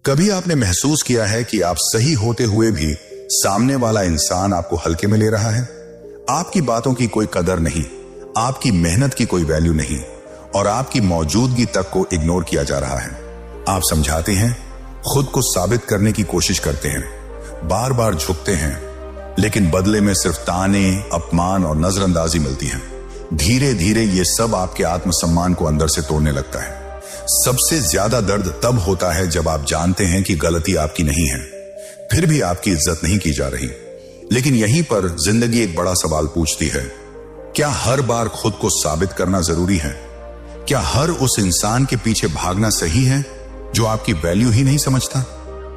कभी आपने महसूस किया है कि आप सही होते हुए भी सामने वाला इंसान आपको हल्के में ले रहा है? आपकी बातों की कोई कदर नहीं, आपकी मेहनत की कोई वैल्यू नहीं और आपकी मौजूदगी तक को इग्नोर किया जा रहा है। आप समझाते हैं, खुद को साबित करने की कोशिश करते हैं, बार बार झुकते हैं, लेकिन बदले में सिर्फ ताने, अपमान और नजरअंदाजी मिलती है। धीरे धीरे ये सब आपके आत्मसम्मान को अंदर से तोड़ने लगता है। सबसे ज्यादा दर्द तब होता है जब आप जानते हैं कि गलती आपकी नहीं है, फिर भी आपकी इज्जत नहीं की जा रही। लेकिन यहीं पर जिंदगी एक बड़ा सवाल पूछती है, क्या हर बार खुद को साबित करना जरूरी है? क्या हर उस इंसान के पीछे भागना सही है जो आपकी वैल्यू ही नहीं समझता?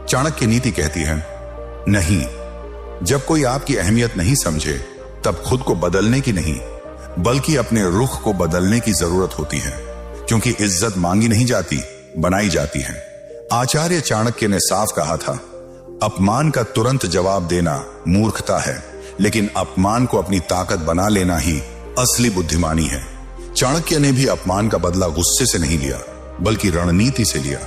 चाणक्य नीति कहती है, नहीं, जब कोई आपकी अहमियत नहीं समझे तब खुद को बदलने की नहीं बल्कि अपने रुख को बदलने की जरूरत होती है, क्योंकि इज्जत मांगी नहीं जाती, बनाई जाती है। आचार्य चाणक्य ने साफ कहा था, अपमान का तुरंत जवाब देना मूर्खता है, लेकिन अपमान को अपनी ताकत बना लेना ही असली बुद्धिमानी है। चाणक्य ने भी अपमान का बदला गुस्से से नहीं लिया, बल्कि रणनीति से लिया।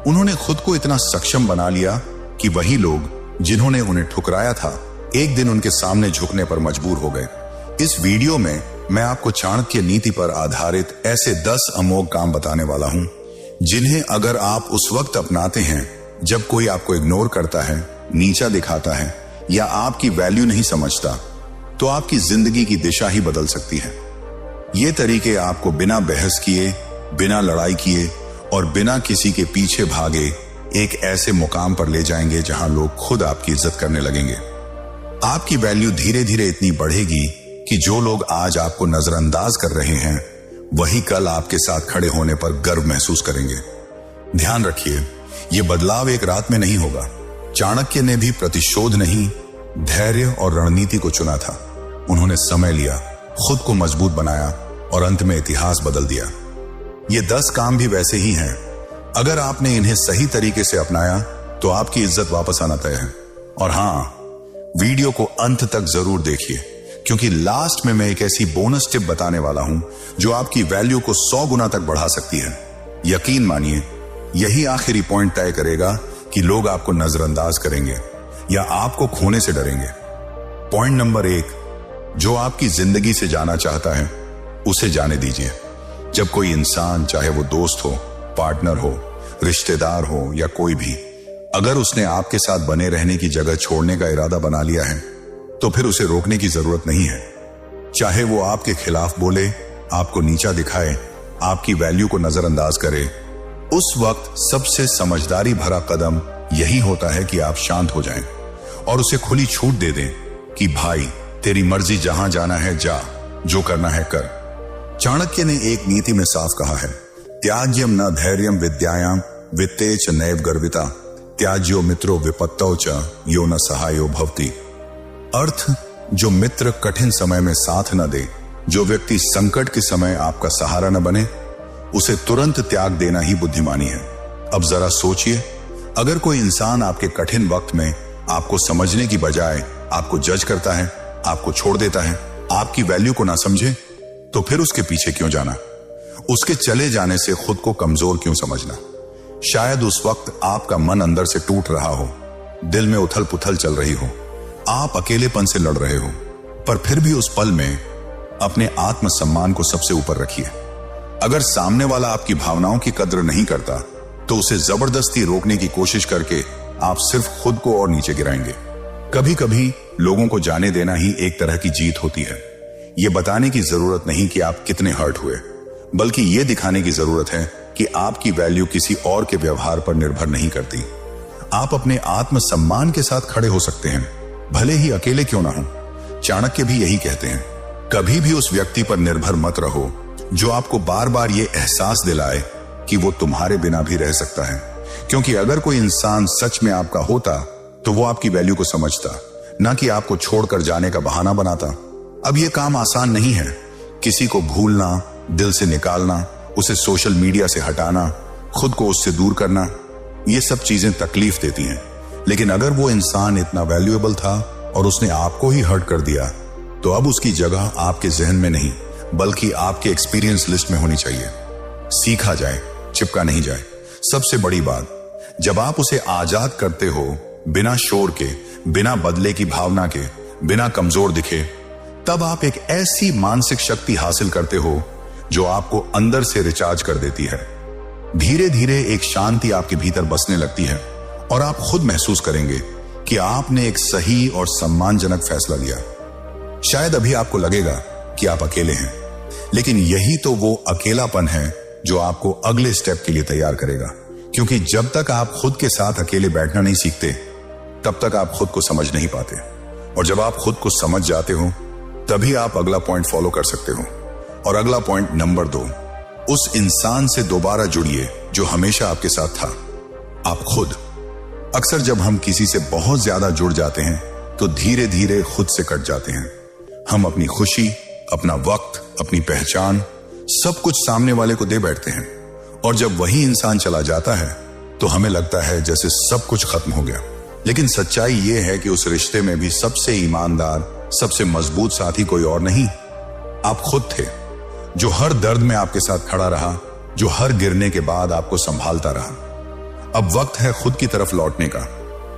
उन्होंने खुद को इतना सक्षम बना लिया कि वही लोग जिन्होंने उन्हें ठुकराया था, एक दिन उनके सामने झुकने पर मजबूर हो गए। इस वीडियो में मैं आपको चाणक्य नीति पर आधारित ऐसे 10 अमोघ काम बताने वाला हूं, जिन्हें अगर आप उस वक्त अपनाते हैं जब कोई आपको इग्नोर करता है, नीचा दिखाता है या आपकी वैल्यू नहीं समझता, तो आपकी जिंदगी की दिशा ही बदल सकती है। ये तरीके आपको बिना बहस किए, बिना लड़ाई किए और बिना किसी के पीछे भागे एक ऐसे मुकाम पर ले जाएंगे जहां लोग खुद आपकी इज्जत करने लगेंगे। आपकी वैल्यू धीरे धीरे इतनी बढ़ेगी कि जो लोग आज आपको नजरअंदाज कर रहे हैं, वही कल आपके साथ खड़े होने पर गर्व महसूस करेंगे। ध्यान रखिए, यह बदलाव एक रात में नहीं होगा। चाणक्य ने भी प्रतिशोध नहीं, धैर्य और रणनीति को चुना था। उन्होंने समय लिया, खुद को मजबूत बनाया और अंत में इतिहास बदल दिया। ये 10 काम भी वैसे ही हैं। अगर आपने इन्हें सही तरीके से अपनाया तो आपकी इज्जत वापस आना तय है। और हां, वीडियो को अंत तक जरूर देखिए, क्योंकि लास्ट में मैं एक ऐसी बोनस टिप बताने वाला हूं जो आपकी वैल्यू को 100 गुना तक बढ़ा सकती है। यकीन मानिए, यही आखिरी पॉइंट तय करेगा कि लोग आपको नजरअंदाज करेंगे या आपको खोने से डरेंगे। पॉइंट नंबर 1, जो आपकी जिंदगी से जाना चाहता है उसे जाने दीजिए। जब कोई इंसान, चाहे वो दोस्त हो, पार्टनर हो, रिश्तेदार हो या कोई भी, अगर उसने आपके साथ बने रहने की जगह छोड़ने का इरादा बना लिया है तो फिर उसे रोकने की जरूरत नहीं है। चाहे वो आपके खिलाफ बोले, आपको नीचा दिखाए, आपकी वैल्यू को नजरअंदाज करे, उस वक्त सबसे समझदारी भरा कदम यही होता है कि आप शांत हो जाएं और उसे खुली छूट दे दें कि भाई, तेरी मर्जी, जहां जाना है जा, जो करना है कर। चाणक्य ने एक नीति में साफ कहा है, त्याज्यम न धैर्यम विद्यायाम वित्ते च नैव गर्विता त्याज्यो मित्रो विपत्तौ च यो न सहायो भवति। अर्थ, जो मित्र कठिन समय में साथ न दे, जो व्यक्ति संकट के समय आपका सहारा न बने, उसे तुरंत त्याग देना ही बुद्धिमानी है। अब जरा सोचिए, अगर कोई इंसान आपके कठिन वक्त में आपको समझने की बजाय आपको जज करता है, आपको छोड़ देता है, आपकी वैल्यू को ना समझे, तो फिर उसके पीछे क्यों जाना? उसके चले जाने से खुद को कमजोर क्यों समझना? शायद उस वक्त आपका मन अंदर से टूट रहा हो, दिल में उथल पुथल चल रही हो, आप अकेलेपन से लड़ रहे हो, पर फिर भी उस पल में अपने आत्मसम्मान को सबसे ऊपर रखिए। अगर सामने वाला आपकी भावनाओं की कद्र नहीं करता तो उसे जबरदस्ती रोकने की कोशिश करके आप सिर्फ खुद को और नीचे गिराएंगे। कभी कभी लोगों को जाने देना ही एक तरह की जीत होती है। यह बताने की जरूरत नहीं कि आप कितने हर्ट हुए, बल्कि यह दिखाने की जरूरत है कि आपकी वैल्यू किसी और के व्यवहार पर निर्भर नहीं करती। आप अपने आत्मसम्मान के साथ खड़े हो सकते हैं, भले ही अकेले क्यों ना हो। चाणक्य भी यही कहते हैं, कभी भी उस व्यक्ति पर निर्भर मत रहो जो आपको बार बार ये एहसास दिलाए कि वो तुम्हारे बिना भी रह सकता है। क्योंकि अगर कोई इंसान सच में आपका होता तो वो आपकी वैल्यू को समझता, ना कि आपको छोड़कर जाने का बहाना बनाता। अब ये काम आसान नहीं है। किसी को भूलना, दिल से निकालना, उसे सोशल मीडिया से हटाना, खुद को उससे दूर करना, ये सब चीजें तकलीफ देती हैं। लेकिन अगर वो इंसान इतना वैल्यूएबल था और उसने आपको ही हर्ट कर दिया, तो अब उसकी जगह आपके जहन में नहीं बल्कि आपके एक्सपीरियंस लिस्ट में होनी चाहिए। सीखा जाए, चिपका नहीं जाए। सबसे बड़ी बात, जब आप उसे आजाद करते हो, बिना शोर के, बिना बदले की भावना के, बिना कमजोर दिखे, तब आप एक ऐसी मानसिक शक्ति हासिल करते हो जो आपको अंदर से रिचार्ज कर देती है। धीरे धीरे एक शांति आपके भीतर बसने लगती है और आप खुद महसूस करेंगे कि आपने एक सही और सम्मानजनक फैसला लिया। शायद अभी आपको लगेगा कि आप अकेले हैं, लेकिन यही तो वो अकेलापन है जो आपको अगले स्टेप के लिए तैयार करेगा। क्योंकि जब तक आप खुद के साथ अकेले बैठना नहीं सीखते, तब तक आप खुद को समझ नहीं पाते। और जब आप खुद को समझ जाते हो, तभी आप अगला पॉइंट फॉलो कर सकते हो। और अगला पॉइंट नंबर 2, उस इंसान से दोबारा जुड़िए जो हमेशा आपके साथ था, आप खुद। अक्सर जब हम किसी से बहुत ज्यादा जुड़ जाते हैं तो धीरे धीरे खुद से कट जाते हैं। हम अपनी खुशी, अपना वक्त, अपनी पहचान, सब कुछ सामने वाले को दे बैठते हैं। और जब वही इंसान चला जाता है तो हमें लगता है जैसे सब कुछ खत्म हो गया। लेकिन सच्चाई यह है कि उस रिश्ते में भी सबसे ईमानदार, सबसे मजबूत साथी कोई और नहीं, आप खुद थे। जो हर दर्द में आपके साथ खड़ा रहा, जो हर गिरने के बाद आपको संभालता रहा। अब वक्त है खुद की तरफ लौटने का।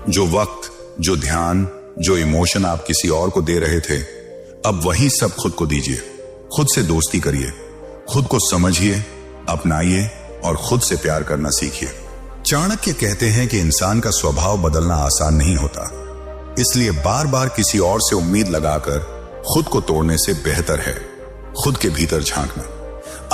जो वक्त, जो ध्यान, जो इमोशन आप किसी और को दे रहे थे, अब वही सब खुद को दीजिए। खुद से दोस्ती करिए, खुद को समझिए, अपनाइए और खुद से प्यार करना सीखिए। चाणक्य कहते हैं कि इंसान का स्वभाव बदलना आसान नहीं होता, इसलिए बार बार किसी और से उम्मीद लगाकर खुद को तोड़ने से बेहतर है खुद के भीतर झांकना।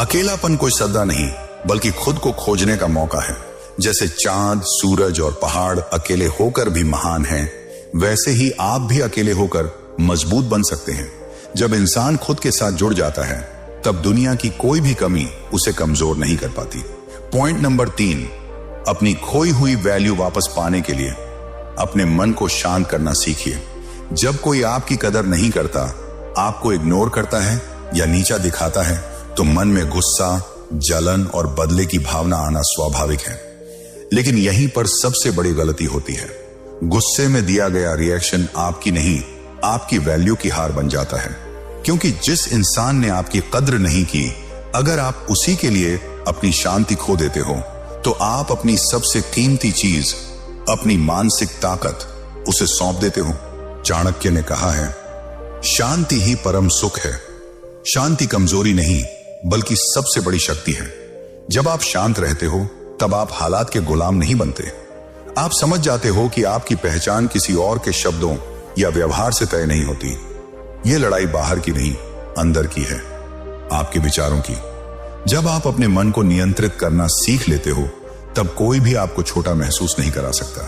अकेलापन कोई सदा नहीं, बल्कि खुद को खोजने का मौका है। जैसे चांद, सूरज और पहाड़ अकेले होकर भी महान हैं, वैसे ही आप भी अकेले होकर मजबूत बन सकते हैं। जब इंसान खुद के साथ जुड़ जाता है, तब दुनिया की कोई भी कमी उसे कमजोर नहीं कर पाती। पॉइंट नंबर 3, अपनी खोई हुई वैल्यू वापस पाने के लिए अपने मन को शांत करना सीखिए। जब कोई आपकी कदर नहीं करता, आपको इग्नोर करता है या नीचा दिखाता है, तो मन में गुस्सा, जलन और बदले की भावना आना स्वाभाविक है। लेकिन यहीं पर सबसे बड़ी गलती होती है। गुस्से में दिया गया रिएक्शन आपकी नहीं, आपकी वैल्यू की हार बन जाता है। क्योंकि जिस इंसान ने आपकी कद्र नहीं की, अगर आप उसी के लिए अपनी शांति खो देते हो, तो आप अपनी सबसे कीमती चीज, अपनी मानसिक ताकत, उसे सौंप देते हो। चाणक्य ने कहा है, शांति ही परम सुख है। शांति कमजोरी नहीं, बल्कि सबसे बड़ी शक्ति है। जब आप शांत रहते हो, तब आप हालात के गुलाम नहीं बनते। आप समझ जाते हो कि आपकी पहचान किसी और के शब्दों या व्यवहार से तय नहीं होती। यह लड़ाई बाहर की नहीं, अंदर की है, आपके विचारों की। जब आप अपने मन को नियंत्रित करना सीख लेते हो, तब कोई भी आपको छोटा महसूस नहीं करा सकता।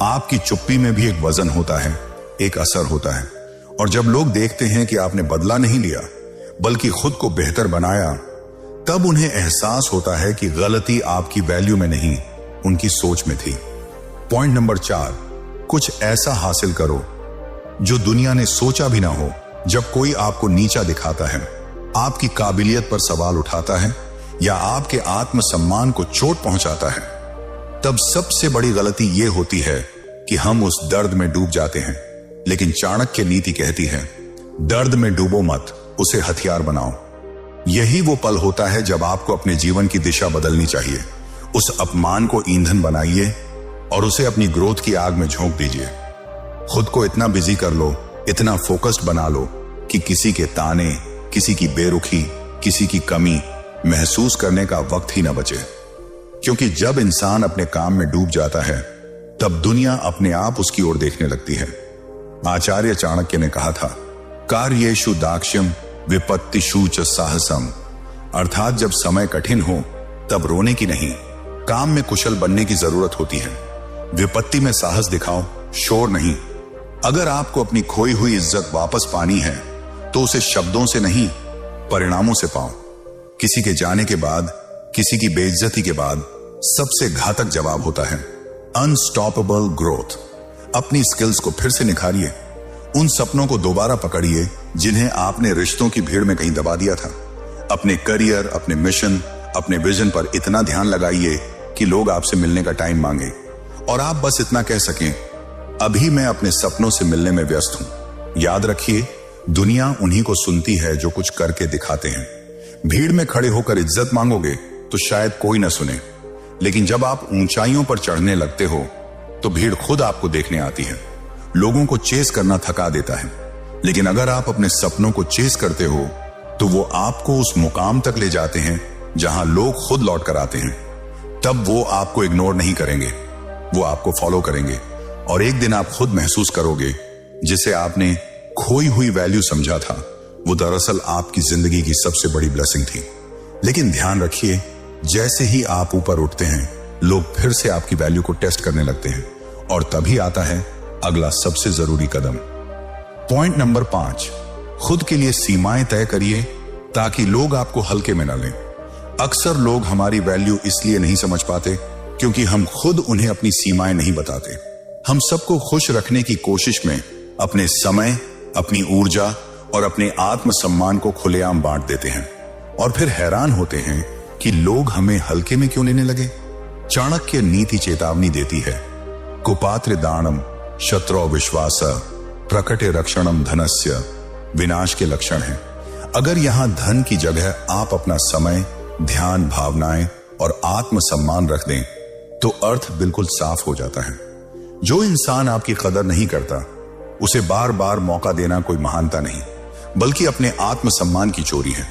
आपकी चुप्पी में भी एक वजन होता है, एक असर होता है। और जब लोग देखते हैं कि आपने बदला नहीं लिया, बल्कि खुद को बेहतर बनाया, तब उन्हें एहसास होता है कि गलती आपकी वैल्यू में नहीं, उनकी सोच में थी। पॉइंट नंबर 4, कुछ ऐसा हासिल करो जो दुनिया ने सोचा भी ना हो। जब कोई आपको नीचा दिखाता है, आपकी काबिलियत पर सवाल उठाता है या आपके आत्मसम्मान को चोट पहुंचाता है, तब सबसे बड़ी गलती यह होती है कि हम उस दर्द में डूब जाते हैं। लेकिन चाणक्य नीति कहती है, दर्द में डूबो मत, उसे हथियार बनाओ। यही वो पल होता है जब आपको अपने जीवन की दिशा बदलनी चाहिए। उस अपमान को ईंधन बनाइए और उसे अपनी ग्रोथ की आग में झोंक दीजिए। खुद को इतना बिजी कर लो, इतना फोकस्ड बना लो कि किसी के ताने, किसी की बेरुखी, किसी की कमी महसूस करने का वक्त ही ना बचे। क्योंकि जब इंसान अपने काम में डूब जाता है, तब दुनिया अपने आप उसकी ओर देखने लगती है। आचार्य चाणक्य ने कहा था, कार्येषु दाक्ष्यम विपत्तिषु च साहसम। अर्थात जब समय कठिन हो, तब रोने की नहीं, काम में कुशल बनने की जरूरत होती है। विपत्ति में साहस दिखाओ, शोर नहीं। अगर आपको अपनी खोई हुई इज्जत वापस पानी है, तो उसे शब्दों से नहीं, परिणामों से पाओ। किसी के जाने के बाद, किसी की बेइज्जती के बाद सबसे घातक जवाब होता है अनस्टॉपेबल ग्रोथ। अपनी स्किल्स को फिर से निखारिए। उन सपनों को दोबारा पकड़िए जिन्हें आपने रिश्तों की भीड़ में कहीं दबा दिया था। अपने करियर, अपने मिशन, अपने विजन पर इतना ध्यान लगाइए कि लोग आपसे मिलने का टाइम मांगे और आप बस इतना कह सकें, अभी मैं अपने सपनों से मिलने में व्यस्त हूं। याद रखिए, दुनिया उन्हीं को सुनती है जो कुछ करके दिखाते हैं। भीड़ में खड़े होकर इज्जत मांगोगे तो शायद कोई न सुने, लेकिन जब आप ऊंचाइयों पर चढ़ने लगते हो तो भीड़ खुद आपको देखने आती है। लोगों को चेस करना थका देता है, लेकिन अगर आप अपने सपनों को चेस करते हो तो वो आपको उस मुकाम तक ले जाते हैं जहां लोग खुद लौट कर आते हैं। तब वो आपको इग्नोर नहीं करेंगे, वो आपको फॉलो करेंगे और एक दिन आप खुद महसूस करोगे जिसे आपने खोई हुई वैल्यू समझा था, वो दरअसल आपकी जिंदगी की सबसे बड़ी ब्लेसिंग थी। लेकिन ध्यान रखिए, जैसे ही आप ऊपर उठते हैं लोग फिर से आपकी वैल्यू को टेस्ट करने लगते हैं और तभी आता है अगला सबसे जरूरी कदम। पॉइंट नंबर 5, खुद के लिए सीमाएं तय करिए ताकि लोग आपको हल्के में न लें। अक्सर लोग हमारी वैल्यू इसलिए नहीं समझ पाते क्योंकि हम खुद उन्हें अपनी सीमाएं नहीं बताते। हम सबको खुश रखने की कोशिश में अपने समय, अपनी ऊर्जा और अपने आत्मसम्मान को खुलेआम बांट देते हैं और फिर हैरान होते हैं कि लोग हमें हल्के में क्यों लेने लगे। चाणक्य नीति चेतावनी देती है, कुपात्र दानम शत्रु विश्वास प्रकटे रक्षणम धनस्य, विनाश के लक्षण हैं। अगर यहां धन की जगह आप अपना समय, ध्यान, भावनाएं और आत्मसम्मान रख दें तो अर्थ बिल्कुल साफ हो जाता है। जो इंसान आपकी कदर नहीं करता उसे बार बार मौका देना कोई महानता नहीं बल्कि अपने आत्मसम्मान की चोरी है।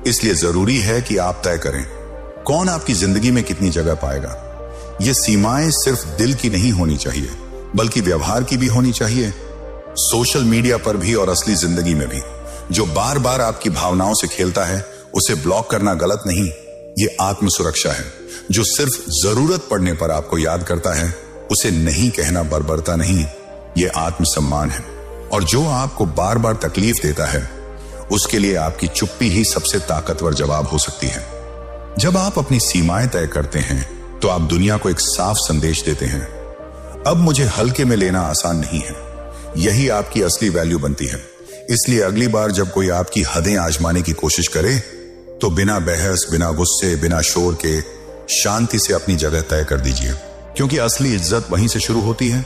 इसलिए जरूरी है कि आप तय करें कौन आपकी जिंदगी में कितनी जगह पाएगा। ये सीमाएं सिर्फ दिल की नहीं होनी चाहिए बल्कि व्यवहार की भी होनी चाहिए, सोशल मीडिया पर भी और असली जिंदगी में भी। जो बार बार आपकी भावनाओं से खेलता है उसे ब्लॉक करना गलत नहीं, ये आत्म सुरक्षा है। जो सिर्फ जरूरत पड़ने पर आपको याद करता है उसे नहीं कहना बर्बरता नहीं, ये आत्मसम्मान है। और जो आपको बार बार तकलीफ देता है उसके लिए आपकी चुप्पी ही सबसे ताकतवर जवाब हो सकती है। जब आप अपनी सीमाएं तय करते हैं तो आप दुनिया को एक साफ संदेश देते हैं, अब मुझे हल्के में लेना आसान नहीं है। यही आपकी असली वैल्यू बनती है। इसलिए अगली बार जब कोई आपकी हदें आजमाने की कोशिश करे तो बिना बहस, बिना गुस्से, बिना शोर के शांति से अपनी जगह तय कर दीजिए, क्योंकि असली इज्जत वहीं से शुरू होती है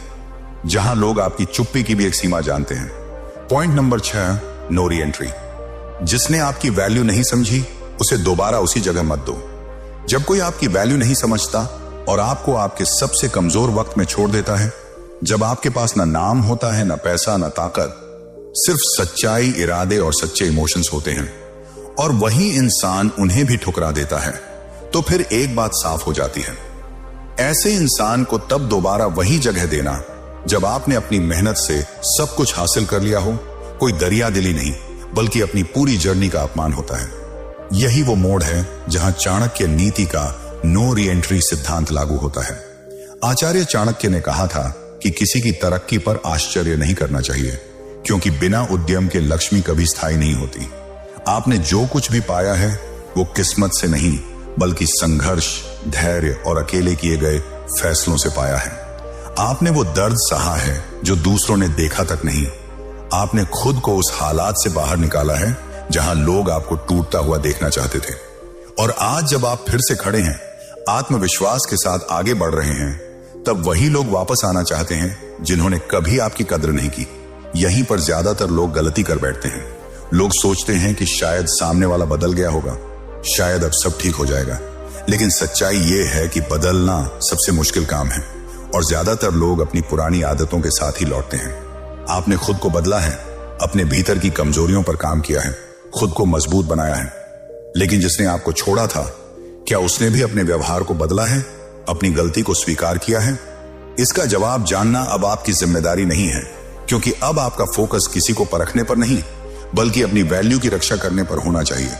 जहां लोग आपकी चुप्पी की भी एक सीमा जानते हैं। Point number 6, no re entry. जिसने आपकी वैल्यू नहीं समझी उसे दोबारा उसी जगह मत दो। जब कोई आपकी वैल्यू नहीं समझता और आपको आपके सबसे कमजोर वक्त में छोड़ देता है, जब आपके पास ना नाम होता है, ना पैसा, ना ताकत, सिर्फ सच्चाई, इरादे और सच्चे इमोशंस होते हैं, और वही इंसान उन्हें भी ठुकरा देता है, तो फिर एक बात साफ हो जाती है, ऐसे इंसान को तब दोबारा वही जगह देना जब आपने अपनी मेहनत से सब कुछ हासिल कर लिया हो, कोई दरिया दिली नहीं बल्कि अपनी पूरी जर्नी का अपमान होता है। यही वो मोड़ है जहां चाणक्य नीति का नो री एंट्री सिद्धांत लागू होता है। आचार्य चाणक्य ने कहा था कि किसी की तरक्की पर आश्चर्य नहीं करना चाहिए, क्योंकि बिना उद्यम के लक्ष्मी कभी स्थायी नहीं होती। आपने जो कुछ भी पाया है वो किस्मत से नहीं बल्कि संघर्ष, धैर्य और अकेले किए गए फैसलों से पाया है। आपने वो दर्द सहा है जो दूसरों ने देखा तक नहीं। आपने खुद को उस हालात से बाहर निकाला है जहां लोग आपको टूटता हुआ देखना चाहते थे। और आज जब आप फिर से खड़े हैं, आत्मविश्वास के साथ आगे बढ़ रहे हैं, तब वही लोग वापस आना चाहते हैं जिन्होंने कभी आपकी कद्र नहीं की। यहीं पर ज्यादातर लोग गलती कर बैठते हैं। लोग सोचते हैं कि शायद सामने वाला बदल गया होगा, शायद अब सब ठीक हो जाएगा, लेकिन सच्चाई ये है कि बदलना सबसे मुश्किल काम है और ज्यादातर लोग अपनी पुरानी आदतों के साथ ही लौटते हैं। आपने खुद को बदला है, अपने भीतर की कमजोरियों पर काम किया है, खुद को मजबूत बनाया है, लेकिन जिसने आपको छोड़ा था, क्या उसने भी अपने व्यवहार को बदला है, अपनी गलती को स्वीकार किया है? इसका जवाब जानना अब आपकी जिम्मेदारी नहीं है, क्योंकि अब आपका फोकस किसी को परखने पर नहीं बल्कि अपनी वैल्यू की रक्षा करने पर होना चाहिए।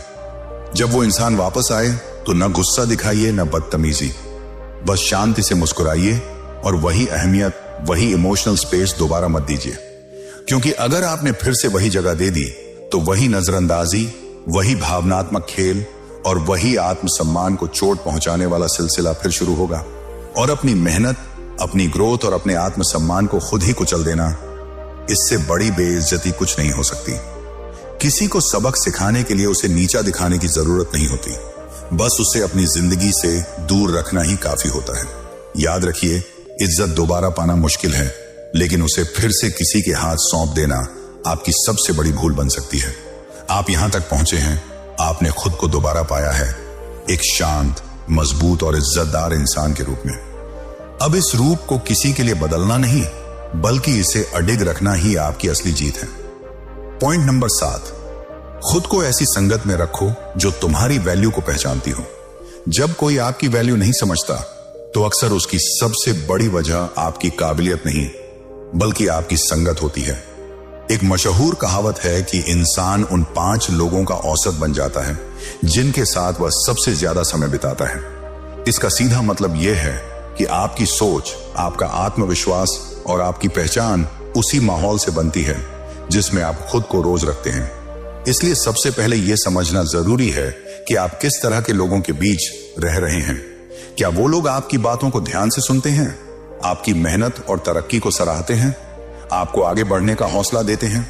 जब वो इंसान वापस आए तो न गुस्सा दिखाइए न बदतमीजी, बस शांति से मुस्कुराइए और वही अहमियत, वही इमोशनल स्पेस दोबारा मत दीजिए, क्योंकि अगर आपने फिर से वही जगह दे दी तो वही नजरअंदाजी, वही भावनात्मक खेल और वही आत्मसम्मान को चोट पहुंचाने वाला सिलसिला फिर शुरू होगा। और अपनी मेहनत, अपनी ग्रोथ और अपने आत्मसम्मान को खुद ही कुचल देना, इससे बड़ी बेइज्जती कुछ नहीं हो सकती। किसी को सबक सिखाने के लिए उसे नीचा दिखाने की जरूरत नहीं होती, बस उसे अपनी जिंदगी से दूर रखना ही काफी होता है। याद रखिए, इज्जत दोबारा पाना मुश्किल है, लेकिन उसे फिर से किसी के हाथ सौंप देना आपकी सबसे बड़ी भूल बन सकती है। आप यहां तक पहुंचे हैं, आपने खुद को दोबारा पाया है, एक शांत, मजबूत और इज्जतदार इंसान के रूप में। अब इस रूप को किसी के लिए बदलना नहीं, बल्कि इसे अडिग रखना ही आपकी असली जीत है। पॉइंट नंबर 7, खुद को ऐसी संगत में रखो जो तुम्हारी वैल्यू को पहचानती हो। जब कोई आपकी वैल्यू नहीं समझता तो अक्सर उसकी सबसे बड़ी वजह आपकी काबिलियत नहीं, बल्कि आपकी संगत होती है। एक मशहूर कहावत है कि इंसान उन 5 लोगों का औसत बन जाता है जिनके साथ वह सबसे ज्यादा समय बिताता है। इसका सीधा मतलब यह है कि आपकी सोच, आपका आत्मविश्वास और आपकी पहचान उसी माहौल से बनती है जिसमें आप खुद को रोज रखते हैं। इसलिए सबसे पहले यह समझना जरूरी है कि आप किस तरह के लोगों के बीच रह रहे हैं। क्या वो लोग आपकी बातों को ध्यान से सुनते हैं, आपकी मेहनत और तरक्की को सराहते हैं, आपको आगे बढ़ने का हौसला देते हैं,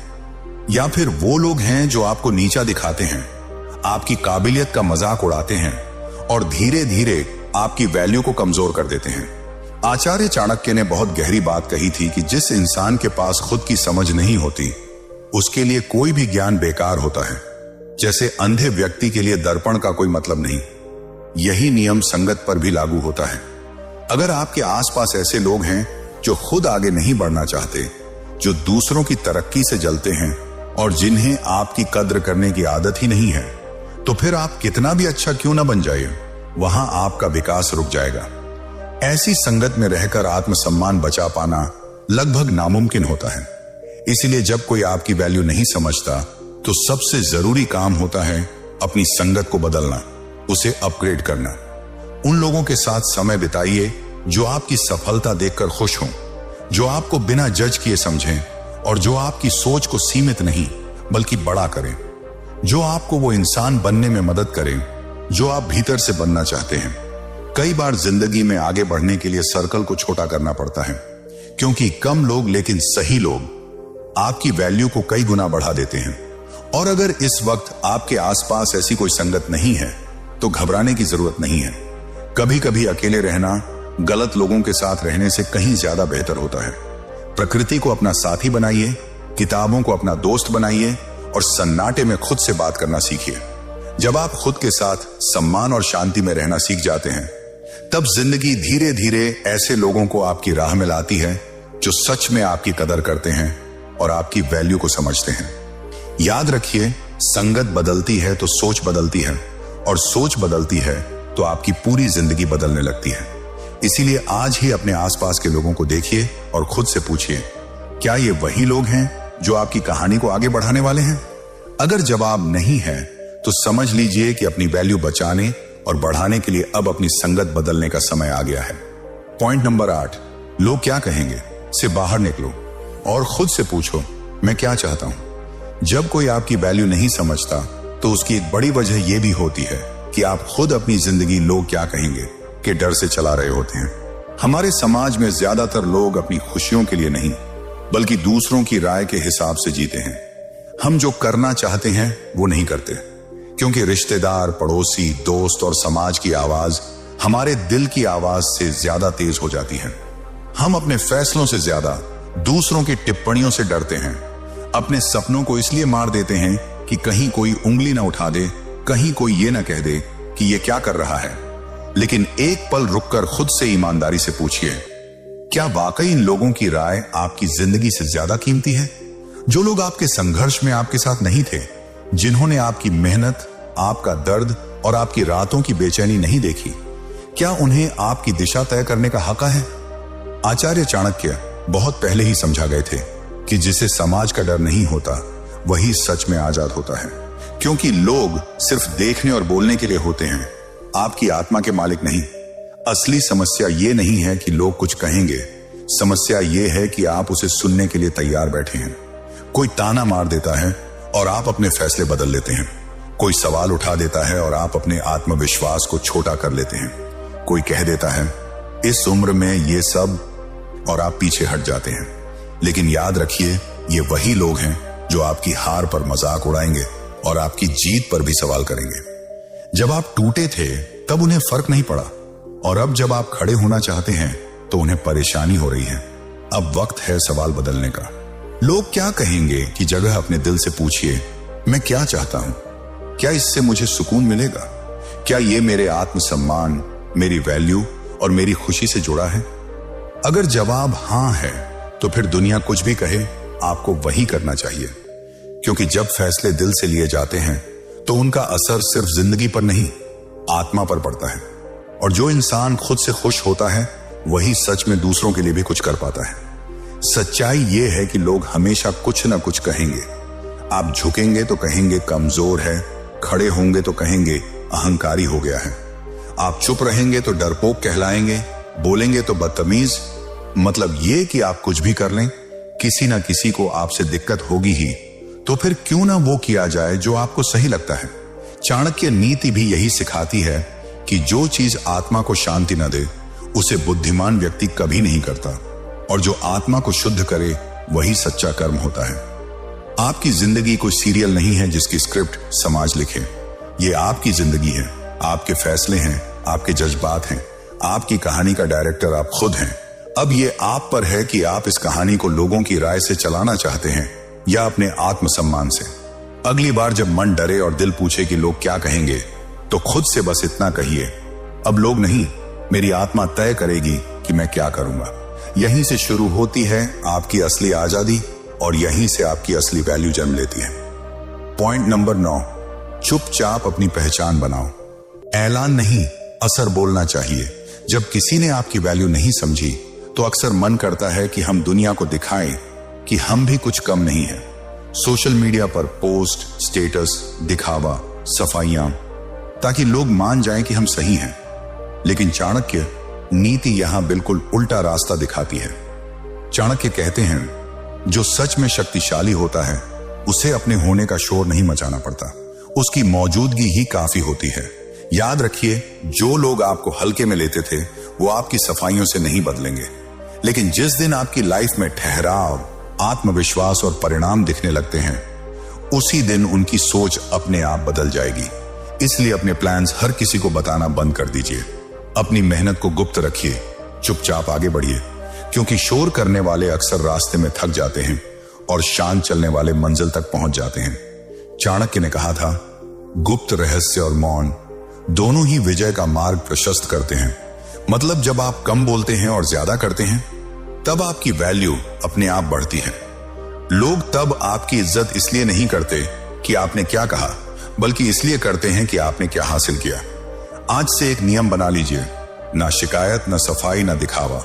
या फिर वो लोग हैं जो आपको नीचा दिखाते हैं, आपकी काबिलियत का मजाक उड़ाते हैं और धीरे धीरे आपकी वैल्यू को कमजोर कर देते हैं। आचार्य चाणक्य ने बहुत गहरी बात कही थी कि जिस इंसान के पास खुद की समझ नहीं होती उसके लिए कोई भी ज्ञान बेकार होता है। जैसे अंधे व्यक्ति के लिए दर्पण का कोई मतलब नहीं, यही नियम संगत पर भी लागू होता है। अगर आपके आसपास ऐसे लोग हैं जो खुद आगे नहीं बढ़ना चाहते, जो दूसरों की तरक्की से जलते हैं और जिन्हें आपकी कद्र करने की आदत ही नहीं है, तो फिर आप कितना भी अच्छा क्यों ना बन जाइए, वहां आपका विकास रुक जाएगा। ऐसी संगत में रहकर आत्मसम्मान बचा पाना लगभग नामुमकिन होता है। इसलिए जब कोई आपकी वैल्यू नहीं समझता तो सबसे जरूरी काम होता है अपनी संगत को बदलना, उसे अपग्रेड करना। उन लोगों के साथ समय बिताइए जो आपकी सफलता देखकर खुश हों, जो आपको बिना जज किए समझें और जो आपकी सोच को सीमित नहीं बल्कि बड़ा करें, जो आपको वो इंसान बनने में मदद करें जो आप भीतर से बनना चाहते हैं। कई बार जिंदगी में आगे बढ़ने के लिए सर्कल को छोटा करना पड़ता है, क्योंकि कम लोग लेकिन सही लोग आपकी वैल्यू को कई गुना बढ़ा देते हैं। और अगर इस वक्त आपके आसपास ऐसी कोई संगत नहीं है तो घबराने की जरूरत नहीं है। कभी कभी अकेले रहना गलत लोगों के साथ रहने से कहीं ज्यादा बेहतर होता है। प्रकृति को अपना साथी बनाइए, किताबों को अपना दोस्त बनाइए और सन्नाटे में खुद से बात करना सीखिए। जब आप खुद के साथ सम्मान और शांति में रहना सीख जाते हैं, तब जिंदगी धीरे धीरे ऐसे लोगों को आपकी राह में लाती है जो सच में आपकी कदर करते हैं और आपकी वैल्यू को समझते हैं। याद रखिए, संगत बदलती है तो सोच बदलती है, और सोच बदलती है तो आपकी पूरी जिंदगी बदलने लगती है। इसीलिए आज ही अपने आसपास के लोगों को देखिए और खुद से पूछिए, क्या ये वही लोग हैं जो आपकी कहानी को आगे बढ़ाने वाले हैं? अगर जवाब नहीं है तो समझ लीजिए कि अपनी वैल्यू बचाने और बढ़ाने के लिए अब अपनी संगत बदलने का समय आ गया है। पॉइंट नंबर 8, लोग क्या कहेंगे से बाहर निकलो और खुद से पूछो, मैं क्या चाहता हूं। जब कोई आपकी वैल्यू नहीं समझता तो उसकी एक बड़ी वजह यह भी होती है कि आप खुद अपनी जिंदगी लोग क्या कहेंगे के डर से चला रहे होते हैं। हमारे समाज में ज्यादातर लोग अपनी खुशियों के लिए नहीं बल्कि दूसरों की राय के हिसाब से जीते हैं। हम जो करना चाहते हैं वो नहीं करते, क्योंकि रिश्तेदार, पड़ोसी, दोस्त और समाज की आवाज हमारे दिल की आवाज से ज्यादा तेज हो जाती है। हम अपने फैसलों से ज्यादा दूसरों की टिप्पणियों से डरते हैं। अपने सपनों को इसलिए मार देते हैं कि कहीं कोई उंगली ना उठा दे, कहीं कोई ये ना कह दे कि ये क्या कर रहा है। लेकिन एक पल रुककर खुद से ईमानदारी से पूछिए, क्या वाकई इन लोगों की राय आपकी जिंदगी से ज्यादा कीमती है? जो लोग आपके संघर्ष में आपके साथ नहीं थे, जिन्होंने आपकी मेहनत, आपका दर्द और आपकी रातों की बेचैनी नहीं देखी, क्या उन्हें आपकी दिशा तय करने का हक है? आचार्य चाणक्य बहुत पहले ही समझा गए थे कि जिसे समाज का डर नहीं होता वही सच में आजाद होता है, क्योंकि लोग सिर्फ देखने और बोलने के लिए होते हैं, आपकी आत्मा के मालिक नहीं। असली समस्या ये नहीं है कि लोग कुछ कहेंगे, समस्या ये है कि आप उसे सुनने के लिए तैयार बैठे हैं। कोई ताना मार देता है और आप अपने फैसले बदल लेते हैं। कोई सवाल उठा देता है और आप अपने आत्मविश्वास को छोटा कर लेते हैं। कोई कह देता है इस उम्र में ये सब, और आप पीछे हट जाते हैं। लेकिन याद रखिए, ये वही लोग हैं जो आपकी हार पर मजाक उड़ाएंगे और आपकी जीत पर भी सवाल करेंगे। जब आप टूटे थे तब उन्हें फर्क नहीं पड़ा, और अब जब आप खड़े होना चाहते हैं तो उन्हें परेशानी हो रही है। अब वक्त है सवाल बदलने का। लोग क्या कहेंगे की जगह अपने दिल से पूछिए, मैं क्या चाहता हूं? क्या इससे मुझे सुकून मिलेगा? क्या ये मेरे आत्मसम्मान, मेरी वैल्यू और मेरी खुशी से जुड़ा है? अगर जवाब हां है तो फिर दुनिया कुछ भी कहे आपको वही करना चाहिए, क्योंकि जब फैसले दिल से लिए जाते हैं तो उनका असर सिर्फ जिंदगी पर नहीं, आत्मा पर पड़ता है। और जो इंसान खुद से खुश होता है वही सच में दूसरों के लिए भी कुछ कर पाता है। सच्चाई यह है कि लोग हमेशा कुछ ना कुछ कहेंगे। आप झुकेंगे तो कहेंगे कमजोर है, खड़े होंगे तो कहेंगे अहंकारी हो गया है, आप चुप रहेंगे तो डरपोक कहलाएंगे, बोलेंगे तो बदतमीज। मतलब ये कि आप कुछ भी कर लें, किसी ना किसी को आपसे दिक्कत होगी ही, तो फिर क्यों ना वो किया जाए जो आपको सही लगता है। चाणक्य नीति भी यही सिखाती है कि जो चीज आत्मा को शांति न दे उसे बुद्धिमान व्यक्ति कभी नहीं करता, और जो आत्मा को शुद्ध करे वही सच्चा कर्म होता है। आपकी जिंदगी कोई सीरियल नहीं है जिसकी स्क्रिप्ट समाज लिखे। ये आपकी जिंदगी है, आपके फैसले हैं, आपके जज्बात हैं, आपकी कहानी का डायरेक्टर आप खुद हैं। अब ये आप पर है कि आप इस कहानी को लोगों की राय से चलाना चाहते हैं या अपने आत्मसम्मान से। अगली बार जब मन डरे और दिल पूछे कि लोग क्या कहेंगे, तो खुद से बस इतना कहिए, अब लोग नहीं, मेरी आत्मा तय करेगी कि मैं क्या करूंगा। यहीं से शुरू होती है आपकी असली आजादी और यहीं से आपकी असली वैल्यू जन्म लेती है। पॉइंट नंबर 9, चुपचाप अपनी पहचान बनाओ। ऐलान नहीं, असर बोलना चाहिए। जब किसी ने आपकी वैल्यू नहीं समझी तो अक्सर मन करता है कि हम दुनिया को दिखाएं कि हम भी कुछ कम नहीं है। सोशल मीडिया पर पोस्ट, स्टेटस, दिखावा, सफाइयां, ताकि लोग मान जाएं कि हम सही हैं। लेकिन चाणक्य नीति यहां बिल्कुल उल्टा रास्ता दिखाती है। चाणक्य कहते हैं, जो सच में शक्तिशाली होता है उसे अपने होने का शोर नहीं मचाना पड़ता, उसकी मौजूदगी ही काफी होती है। याद रखिए, जो लोग आपको हल्के में लेते थे वो आपकी सफाइयों से नहीं बदलेंगे, लेकिन जिस दिन आपकी लाइफ में ठहराव, आत्मविश्वास और परिणाम दिखने लगते हैं, उसी दिन उनकी सोच अपने आप बदल जाएगी। इसलिए अपने प्लान्स हर किसी को बताना बंद कर दीजिए। अपनी मेहनत को गुप्त रखिए, चुपचाप आगे बढ़िए, क्योंकि शोर करने वाले अक्सर रास्ते में थक जाते हैं और शांत चलने वाले मंजिल तक पहुंच जाते हैं। चाणक्य ने कहा था, गुप्त रहस्य और मौन दोनों ही विजय का मार्ग प्रशस्त करते हैं। मतलब जब आप कम बोलते हैं और ज्यादा करते हैं, तब आपकी वैल्यू अपने आप बढ़ती है। लोग तब आपकी इज्जत इसलिए नहीं करते कि आपने क्या कहा, बल्कि इसलिए करते हैं कि आपने क्या हासिल किया। आज से एक नियम बना लीजिए, ना शिकायत, ना सफाई, ना दिखावा,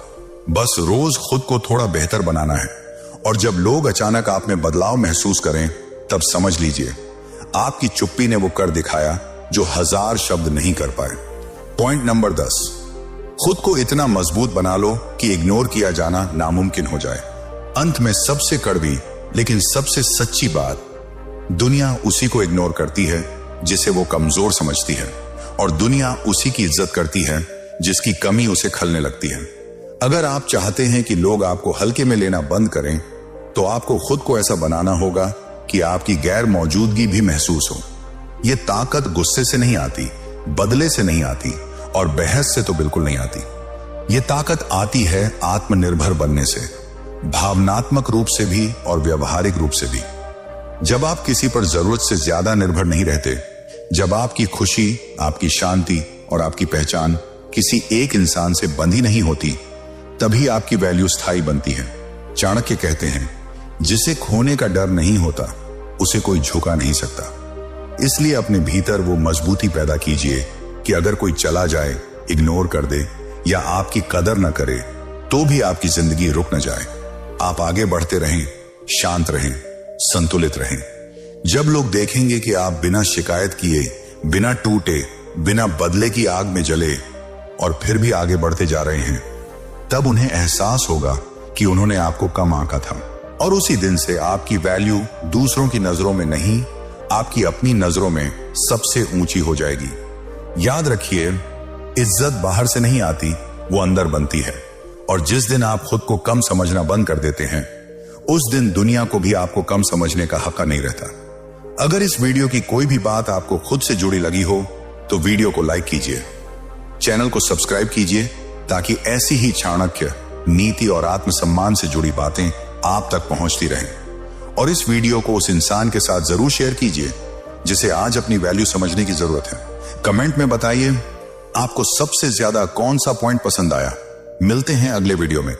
बस रोज खुद को थोड़ा बेहतर बनाना है। और जब लोग अचानक आप में बदलाव महसूस करें, तब समझ लीजिए आपकी चुप्पी ने वो कर दिखाया जो 1000 शब्द नहीं कर पाए। पॉइंट नंबर 10, खुद को इतना मजबूत बना लो कि इग्नोर किया जाना नामुमकिन हो जाए। अंत में सबसे कड़वी लेकिन सबसे सच्ची बात, दुनिया उसी को इग्नोर करती है जिसे वो कमजोर समझती है, और दुनिया उसी की इज्जत करती है जिसकी कमी उसे खलने लगती है। अगर आप चाहते हैं कि लोग आपको हल्के में लेना बंद करें, तो आपको खुद को ऐसा बनाना होगा कि आपकी गैर मौजूदगी भी महसूस हो। यह ताकत गुस्से से नहीं आती, बदले से नहीं आती, और बहस से तो बिल्कुल नहीं आती। यह ताकत आती है आत्मनिर्भर बनने से, भावनात्मक रूप से भी और व्यवहारिक रूप से भी। जब आप किसी पर जरूरत से ज्यादा निर्भर नहीं रहते, जब आपकी खुशी, आपकी शांति और आपकी पहचान किसी एक इंसान से बंधी नहीं होती, तभी आपकी वैल्यू स्थायी बनती है। चाणक्य कहते हैं, जिसे खोने का डर नहीं होता उसे कोई झुका नहीं सकता। इसलिए अपने भीतर वो मजबूती पैदा कीजिए कि अगर कोई चला जाए, इग्नोर कर दे या आपकी कदर न करे, तो भी आपकी जिंदगी रुक न जाए। आप आगे बढ़ते रहें, शांत रहें, संतुलित रहें। जब लोग देखेंगे कि आप बिना शिकायत किए, बिना टूटे, बिना बदले की आग में जले और फिर भी आगे बढ़ते जा रहे हैं, तब उन्हें एहसास होगा कि उन्होंने आपको कम आंका था। और उसी दिन से आपकी वैल्यू दूसरों की नजरों में नहीं, आपकी अपनी नजरों में सबसे ऊंची हो जाएगी। याद रखिए, इज्जत बाहर से नहीं आती, वो अंदर बनती है। और जिस दिन आप खुद को कम समझना बंद कर देते हैं, उस दिन दुनिया को भी आपको कम समझने का हक नहीं रहता। अगर इस वीडियो की कोई भी बात आपको खुद से जुड़ी लगी हो, तो वीडियो को लाइक कीजिए, चैनल को सब्सक्राइब कीजिए, ताकि ऐसी ही चाणक्य, नीति और आत्मसम्मान से जुड़ी बातें आप तक पहुंचती रहें। और इस वीडियो को उस इंसान के साथ जरूर शेयर कीजिए जिसे आज अपनी वैल्यू समझने की जरूरत है। कमेंट में बताइए आपको सबसे ज्यादा कौन सा पॉइंट पसंद आया। मिलते हैं अगले वीडियो में।